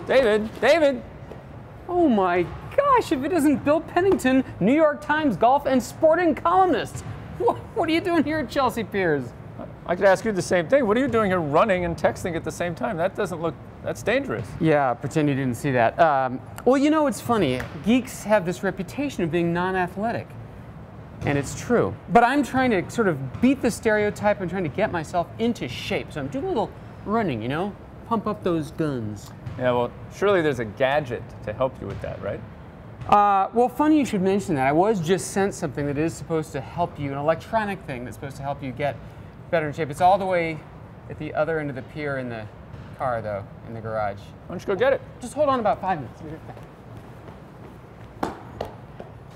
David, David! Oh my gosh, if it isn't Bill Pennington, New York Times golf and sporting columnist. What are you doing here at Chelsea Piers? I could ask you the same thing. What are you doing here running and texting at the same time? That doesn't look, that's dangerous. Yeah, pretend you didn't see that. Well, you know, it's funny. Geeks have this reputation of being non-athletic. And it's true. But I'm trying to sort of beat the stereotype. I'm trying to get myself into shape. So I'm doing a little running, you know? Pump up those guns. Yeah, well, surely there's a gadget to help you with that, right? Well, funny you should mention that. I was just sent something that is supposed to help you, an electronic thing that's supposed to help you get better in shape. It's all the way at the other end of the pier in the car, though, in the garage. Why don't you go get it? Just hold on about 5 minutes.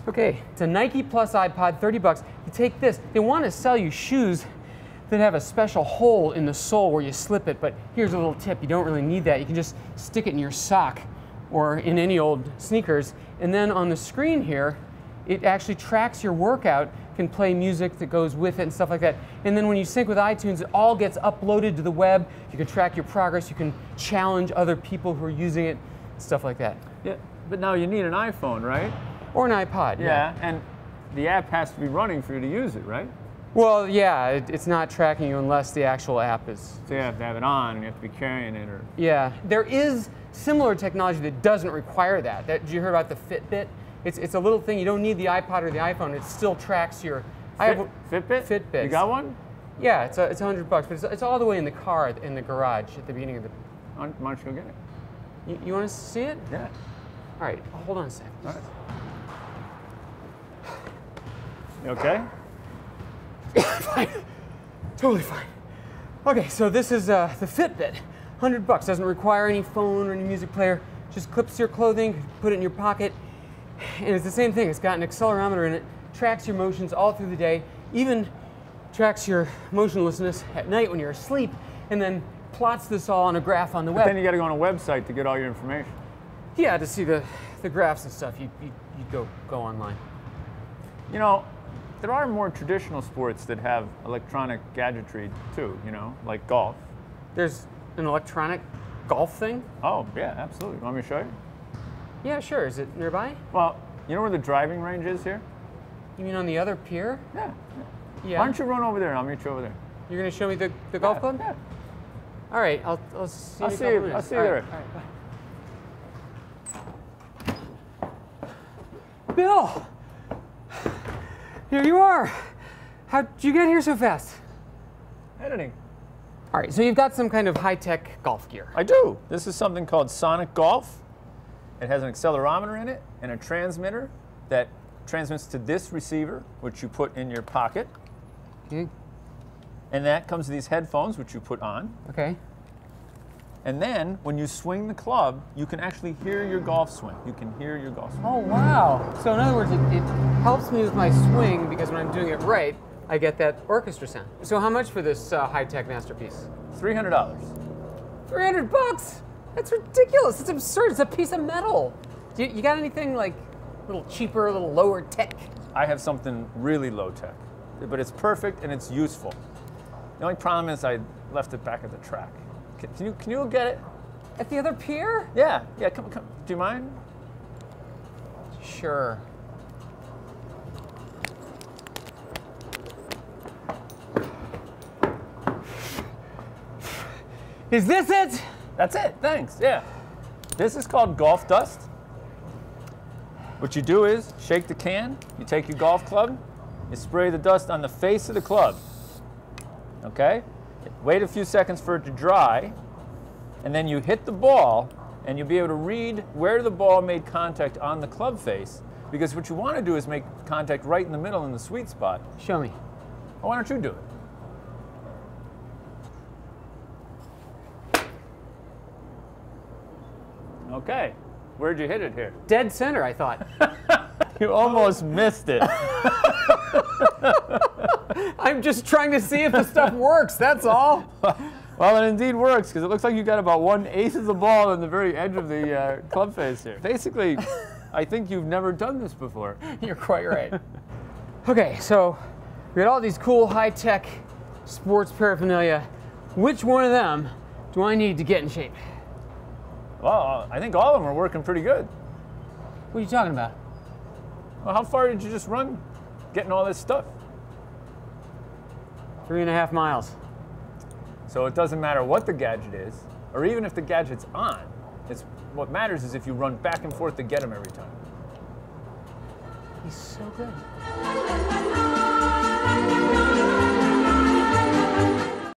Okay, it's a Nike Plus iPod, 30 bucks. You take this. They want to sell you shoes that have a special hole in the sole where you slip it, but here's a little tip. You don't really need that. You can just stick it in your sock or in any old sneakers. And then on the screen here, it actually tracks your workout, can play music that goes with it and stuff like that. And then when you sync with iTunes, it all gets uploaded to the web. You can track your progress. You can challenge other people who are using it, stuff like that. Yeah, but now you need an iPhone, right? Or an iPod, yeah. And the app has to be running for you to use it, right? Well, yeah, it's not tracking you unless the actual app is. So you have to have it on, and you have to be carrying it, or. Yeah, there is similar technology that doesn't require that. Did you hear about the Fitbit? It's a little thing. You don't need the iPod or the iPhone. It still tracks your. Fitbit? Fitbit. You got one? Yeah, it's $100, but it's all the way in the car in the garage at the beginning of the. Why don't you go get it? You want to see it? Yeah. All right, hold on a second. All right. You okay? Fine. Totally fine. Okay, so this is the Fitbit. $100. Doesn't require any phone or any music player. Just clips to your clothing, put it in your pocket, and it's the same thing. It's got an accelerometer in it, tracks your motions all through the day, even tracks your motionlessness at night when you're asleep, and then plots this all on a graph on the web. Then you got to go on a website to get all your information. Yeah, to see the graphs and stuff, you go online. You know, there are more traditional sports that have electronic gadgetry too, you know, like golf. There's an electronic golf thing? Oh, yeah, absolutely. Want me to show you? Yeah, sure. Is it nearby? Well, you know where the driving range is here? You mean on the other pier? Yeah. Yeah. Why don't you run over there and I'll meet you over there? You're going to show me the golf club? Yeah. All right, I'll see you in a couple minutes. I'll see you there. All right, bye. Bill! Here you are. How'd you get here so fast? Editing. All right, so you've got some kind of high-tech golf gear. I do. This is something called Sonic Golf. It has an accelerometer in it and a transmitter that transmits to this receiver, which you put in your pocket. Okay. And that comes to these headphones, which you put on. Okay. And then, when you swing the club, you can actually hear your golf swing. You can hear your golf swing. Oh, wow. So in other words, it helps me with my swing because when I'm doing it right, I get that orchestra sound. So how much for this high-tech masterpiece? $300. $300? That's ridiculous. It's absurd. It's a piece of metal. You got anything like a little cheaper, a little lower tech? I have something really low tech, but it's perfect and it's useful. The only problem is I left it back at the track. Can you go get it? At the other pier? Yeah, come. Do you mind? Sure. Is this it? That's it, thanks, yeah. This is called golf dust. What you do is shake the can, you take your golf club, you spray the dust on the face of the club, okay? Wait a few seconds for it to dry, and then you hit the ball, and you'll be able to read where the ball made contact on the club face, because what you want to do is make contact right in the middle in the sweet spot. Show me. Well, why don't you do it? Okay, where'd you hit it here? Dead center, I thought. You almost missed it. I'm just trying to see if the stuff works, that's all. Well, it indeed works, because it looks like you got about 1/8 of the ball on the very edge of the club face here. Basically, I think you've never done this before. You're quite right. Okay, so we got all these cool high-tech sports paraphernalia. Which one of them do I need to get in shape? Well, I think all of them are working pretty good. What are you talking about? Well, how far did you just run getting all this stuff? 3.5 miles. So it doesn't matter what the gadget is, or even if the gadget's on. What matters is if you run back and forth to get them every time. He's so good.